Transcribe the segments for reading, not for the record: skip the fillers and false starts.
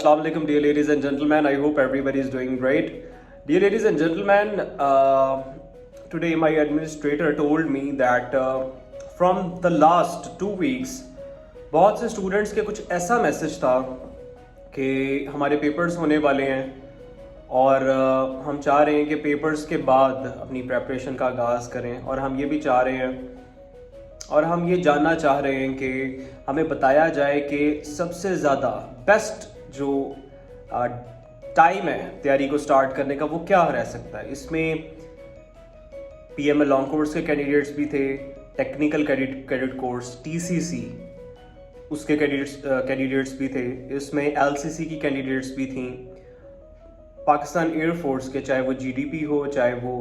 Assalamu alaikum, dear ladies and gentlemen. I hope everybody is doing great. Dear ladies and gentlemen, today my administrator told me that from the last 2 weeks, बहुत से students के कुछ ऐसा message था कि हमारे papers होने वाले हैं और हम चाह रहे हैं कि पेपर्स के बाद अपनी प्रेपरेशन का आगाज़ करें, और हम ये भी चाह रहे हैं और हम ये जानना चाह रहे हैं कि हमें बताया जाए कि सबसे ज़्यादा बेस्ट जो टाइम है तैयारी को स्टार्ट करने का वो क्या रह सकता है। इसमें पीएमएल लॉन्ग कोर्स के कैंडिडेट्स भी थे, टेक्निकल क्रेडिट कोर्स टीसीसी उसके कैंडिडेट्स भी थे, इसमें एलसीसी की कैंडिडेट्स भी थी, पाकिस्तान एयरफोर्स के, चाहे वो जीडीपी हो, चाहे वो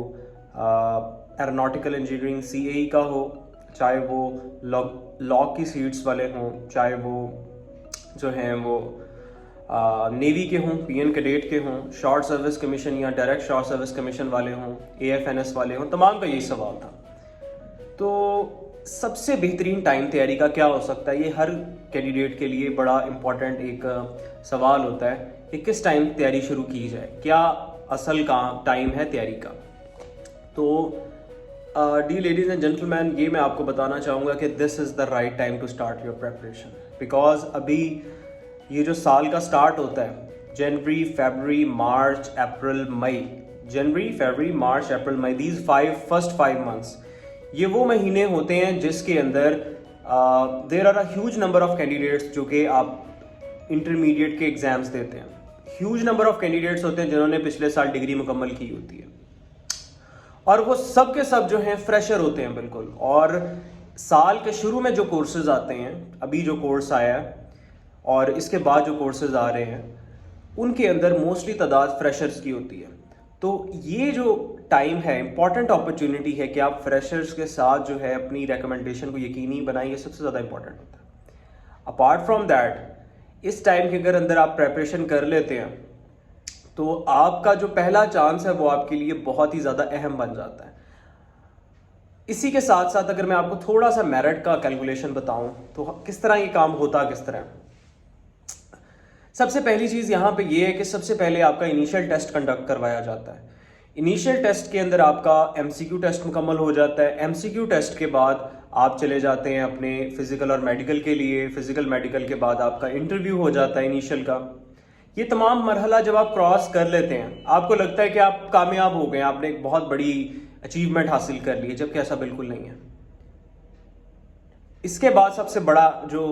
एरोनॉटिकल इंजीनियरिंग सीएई का हो, चाहे वो लॉ की सीट्स वाले हों, चाहे वो जो हैं वो नेवी के हों, पीएन कैडेट के हों, शॉर्ट सर्विस कमीशन या डायरेक्ट शॉर्ट सर्विस कमीशन वाले हों, एएफएनएस वाले हों, तमाम का यही सवाल था। तो सबसे बेहतरीन टाइम तैयारी का क्या हो सकता है, ये हर कैंडिडेट के लिए बड़ा इम्पोर्टेंट एक सवाल होता है कि किस टाइम तैयारी शुरू की जाए, क्या असल का टाइम है तैयारी का। तो डी लेडीज़ एंड जेंटलमैन, ये मैं आपको बताना चाहूँगा कि this is the right time to start your preparation, because अभी ये जो साल का स्टार्ट होता है, जनवरी, फरवरी, मार्च, अप्रैल, मई, जनवरी, फरवरी, मार्च, अप्रैल, मई, दीज फर्स्ट 5 मंथ्स, ये वो महीने होते हैं जिसके अंदर there are a huge number of candidates जो कि आप इंटरमीडिएट के एग्जाम्स देते हैं। ह्यूज नंबर ऑफ कैंडिडेट्स होते हैं जिन्होंने पिछले साल डिग्री मुकम्मल की होती है, और वो सब के सब जो हैं फ्रेशर होते हैं बिल्कुल। और साल के शुरू में जो कोर्सेज आते हैं, अभी जो कोर्स आया है और इसके बाद जो कोर्सेज आ रहे हैं, उनके अंदर मोस्टली तादाद फ्रेशर्स की होती है। तो ये जो टाइम है, इंपॉर्टेंट अपॉर्चुनिटी है कि आप फ्रेशर्स के साथ जो है अपनी रिकमेंडेशन को यकीनी बनाएं, ये सबसे ज़्यादा इंपॉर्टेंट होता है। अपार्ट फ्रॉम दैट, इस टाइम के अंदर आप प्रेपरेशन कर लेते हैं तो आपका जो पहला चांस है वो आपके लिए बहुत ही ज़्यादा अहम बन जाता है। इसी के साथ साथ अगर मैं आपको थोड़ा सा मेरिट का कैलकुलेशन बताऊं तो किस तरह ये काम होता किस तरह, सबसे पहली चीज़ यहाँ पे ये है कि सबसे पहले आपका इनिशियल टेस्ट कंडक्ट करवाया जाता है। इनिशियल टेस्ट के अंदर आपका एमसीक्यू टेस्ट मुकम्मल हो जाता है। एमसीक्यू टेस्ट के बाद आप चले जाते हैं अपने फिजिकल और मेडिकल के लिए। फिजिकल मेडिकल के बाद आपका इंटरव्यू हो जाता है इनिशियल का। ये तमाम मरहला जब आप क्रॉस कर लेते हैं, आपको लगता है कि आप कामयाब हो गए, आपने एक बहुत बड़ी अचीवमेंट हासिल कर ली है, जबकि ऐसा बिल्कुल नहीं है। इसके बाद सबसे बड़ा जो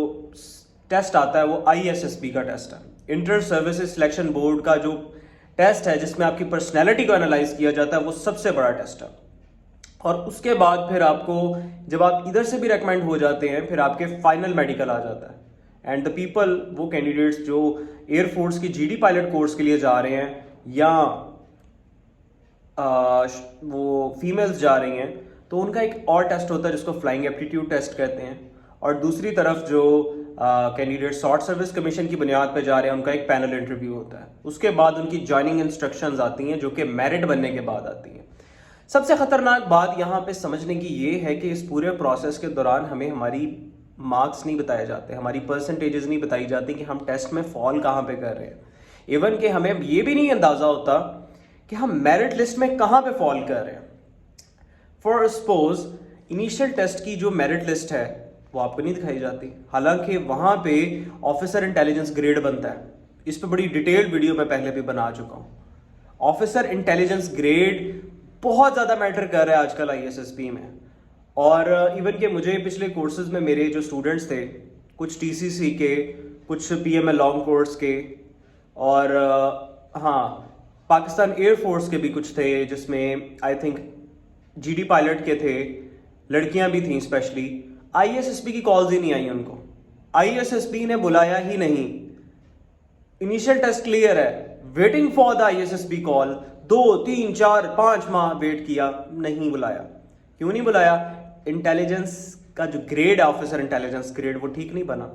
टेस्ट आता है वो आईएसएसबी का टेस्ट है, इंटर सर्विसेज सिलेक्शन बोर्ड का जो टेस्ट है जिसमें आपकी पर्सनैलिटी को एनालाइज किया जाता है, वो सबसे बड़ा टेस्ट है। और उसके बाद फिर आपको, जब आप इधर से भी रिकमेंड हो जाते हैं, फिर आपके फाइनल मेडिकल आ जाता है। एंड द पीपल, वो कैंडिडेट्स जो एयरफोर्स की जीडी पायलट कोर्स के लिए जा रहे हैं या वो फीमेल्स जा रही हैं, तो उनका एक और टेस्ट होता है जिसको फ्लाइंग एप्टीट्यूड टेस्ट कहते हैं। और दूसरी तरफ जो कैंडिडेट शॉर्ट सर्विस कमीशन की बुनियाद पर जा रहे हैं, उनका एक पैनल इंटरव्यू होता है। उसके बाद उनकी ज्वाइनिंग इंस्ट्रक्शंस आती हैं जो कि मेरिट बनने के बाद आती हैं। सबसे खतरनाक बात यहाँ पे समझने की ये है कि इस पूरे प्रोसेस के दौरान हमें हमारी मार्क्स नहीं बताए जाते, हमारी परसेंटेजेस नहीं बताई जाती कि हम टेस्ट में फॉल कहाँ पे कर रहे हैं। इवन कि हमें ये भी नहीं अंदाज़ा होता कि हम मेरिट लिस्ट में कहाँ पे फॉल कर रहे हैं। फॉर सपोज इनिशियल टेस्ट की जो मेरिट लिस्ट है वो आपको नहीं दिखाई जाती, हालांकि वहाँ पे ऑफिसर इंटेलिजेंस ग्रेड बनता है। इस पर बड़ी डिटेल्ड वीडियो मैं पहले भी बना चुका हूँ। ऑफिसर इंटेलिजेंस ग्रेड बहुत ज़्यादा मैटर कर रहा है आजकल आईएसएसबी में। और इवन कि मुझे पिछले कोर्सेज में मेरे जो स्टूडेंट्स थे, कुछ टीसीसी के, कुछ पीएमएल लॉन्ग कोर्स के, और हाँ, पाकिस्तान एयरफोर्स के भी कुछ थे जिसमें आई थिंक जीडी पायलट के थे, लड़कियां भी थीं स्पेशली। आईएसएसबी की कॉल्स ही नहीं आई उनको, आईएसएसबी ने बुलाया ही नहीं। इनिशियल टेस्ट क्लियर है, waiting for the ISSB call, 2, 3, 4, 5 माह वेट किया, नहीं बुलाया। क्यों नहीं बुलाया? इंटेलिजेंस का जो ग्रेड है, ऑफिसर इंटेलिजेंस ग्रेड, वो ठीक नहीं बना।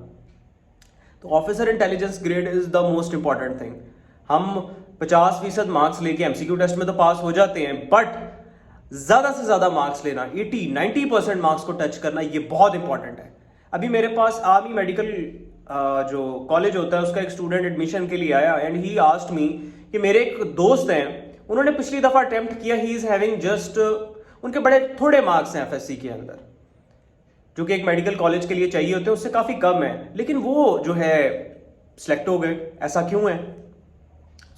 तो officer intelligence grade is the most important thing. हम 50% मार्क्स लेके एमसीक्यू टेस्ट में तो पास हो जाते हैं, बट ज़्यादा से ज़्यादा मार्क्स लेना, 80-90% मार्क्स को टच करना, ये बहुत इंपॉर्टेंट है। अभी मेरे पास आर्मी मेडिकल जो कॉलेज होता है उसका एक स्टूडेंट एडमिशन के लिए आया एंड ही आस्क्ड मी कि मेरे एक दोस्त हैं, उन्होंने पिछली दफा अटेम्प्ट किया, ही इज हैविंग जस्ट, उनके बड़े थोड़े मार्क्स हैं एफएससी के अंदर जो कि एक मेडिकल कॉलेज के लिए चाहिए होते हैं, उससे काफी कम है, लेकिन वो जो है सिलेक्ट हो गए, ऐसा क्यों है?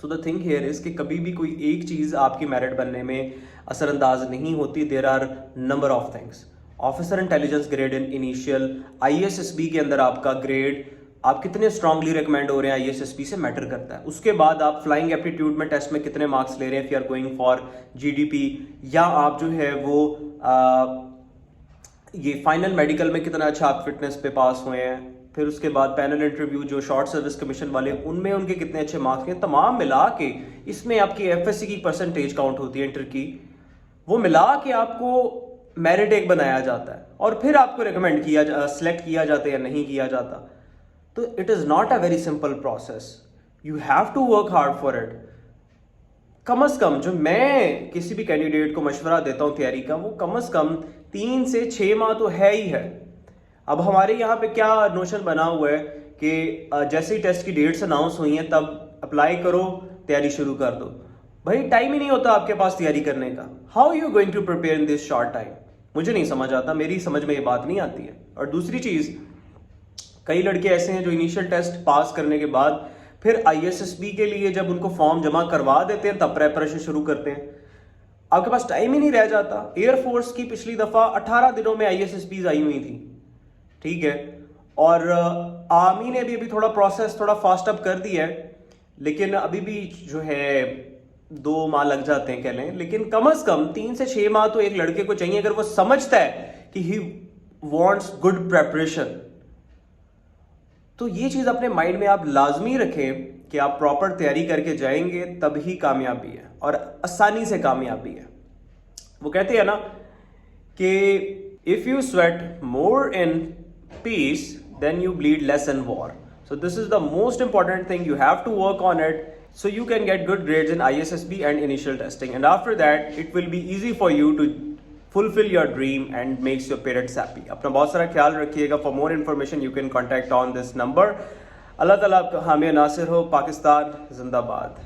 So the thing here is कि कभी भी कोई एक चीज आपकी मेरिट बनने में असरअंदाज नहीं होती। There are number of things. Officer intelligence grade in initial ISSB के अंदर आपका ग्रेड, आप कितने स्ट्रांगली रिकमेंड हो रहे हैं आईएसएसबी से मैटर करता है। उसके बाद आप फ्लाइंग एप्टीट्यूड में टेस्ट में कितने मार्क्स ले रहे हैं, if you are going for GDP, या आप जो है वो ये फाइनल मेडिकल में कितना अच्छा आप फिटनेस पे पास हुए हैं। फिर उसके बाद पैनल इंटरव्यू जो शॉर्ट सर्विस कमीशन वाले, उनमें उनके कितने अच्छे मार्क्स हैं, तमाम मिला के इसमें आपकी एफएससी की परसेंटेज काउंट होती है इंटर की, वो मिला के आपको मेरिट एक बनाया जाता है और फिर आपको रिकमेंड किया सिलेक्ट किया जाता है या नहीं किया जाता। तो it is not a very simple process, you have to work hard for it. कम से कम जो मैं किसी भी कैंडिडेट को मशवरा देता हूं तैयारी का, वो कम से कम 3 से 6 माह तो है ही है। अब हमारे यहाँ पे क्या नोशन बना हुआ है कि जैसे ही टेस्ट की डेट्स अनाउंस हुई हैं तब अप्लाई करो, तैयारी शुरू कर दो। भाई टाइम ही नहीं होता आपके पास तैयारी करने का। How you going to prepare in this short time? मुझे नहीं समझ आता, मेरी समझ में ये बात नहीं आती है। और दूसरी चीज, कई लड़के ऐसे हैं जो इनिशियल टेस्ट पास करने के बाद फिर आईएसएसबी के लिए जब उनको फॉर्म जमा करवा देते हैं तब प्रेपरेशन शुरू करते हैं। आपके पास टाइम ही नहीं रह जाता। एयरफोर्स की पिछली दफा 18 दिनों में आईएसएसबीज आई हुई थी, ठीक है, और आर्मी ने भी अभी थोड़ा प्रोसेस थोड़ा फास्ट अप कर दिया है, लेकिन अभी भी जो है 2 माह लग जाते हैं कह लें, लेकिन कम से कम 3 से 6 माह तो एक लड़के को चाहिए अगर वो समझता है कि ही वांट्स गुड प्रेपरेशन। तो ये चीज अपने माइंड में आप लाजमी रखें कि आप प्रॉपर तैयारी करके जाएंगे तभी कामयाबी है और आसानी से कामयाबी है। वो कहते हैं ना कि if you sweat more in peace, then you bleed less in war. So this is the most important thing. You have to work on it so you can get good grades in ISSB and initial testing. And after that, it will be easy for you to fulfill your dream and makes your parents happy. अपना बहुत सारा ख्याल रखिएगा. For more information, you can contact on this number. अल्लाह ताला आपका हामी नासिर हो. पाकिस्तान जिंदाबाद.